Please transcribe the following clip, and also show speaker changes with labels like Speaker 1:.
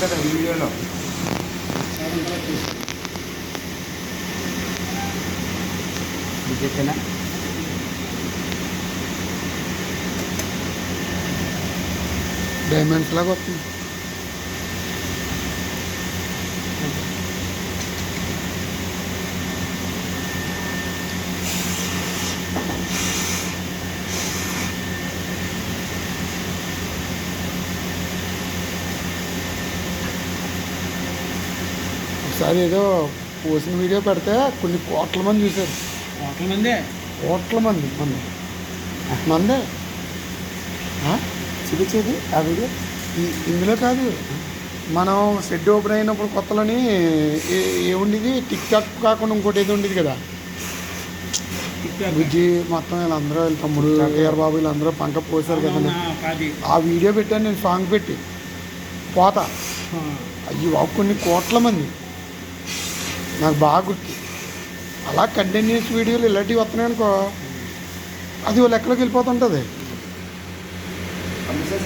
Speaker 1: కదా వీడియోలో. చెప్పినా
Speaker 2: డైమండ్స్ లాగా వస్తుంది. ఒకసారి ఏదో పోసిన వీడియో పెడితే కొన్ని కోట్ల మంది చూశారు. కోట్ల మంది మందే చూపించేది ఆ వీడియో. ఇందులో కాదు, మనం షెడ్ ఓపెన్ అయినప్పుడు కొత్తలోని ఏముండేది, టిక్ టాక్ కాకుండా ఇంకోటి ఏదో ఉండేది కదా, బుజ్జి మొత్తం వీళ్ళందరూ, వీళ్ళ తమ్ముడు ఏఆర్ బాబు వీళ్ళందరూ పంక పోసారు కదా. ఆ వీడియో పెట్టాను నేను, సాంగ్ పెట్టి పోతా. అయ్యి బాబు కొన్ని కోట్ల మంది, నాకు బాగా గుర్తు. అలా కంటిన్యూస్ వీడియోలు ఇలాంటివి వస్తున్నాయి అనుకో, అది లెక్కలోకి వెళ్ళిపోతుంటుంది.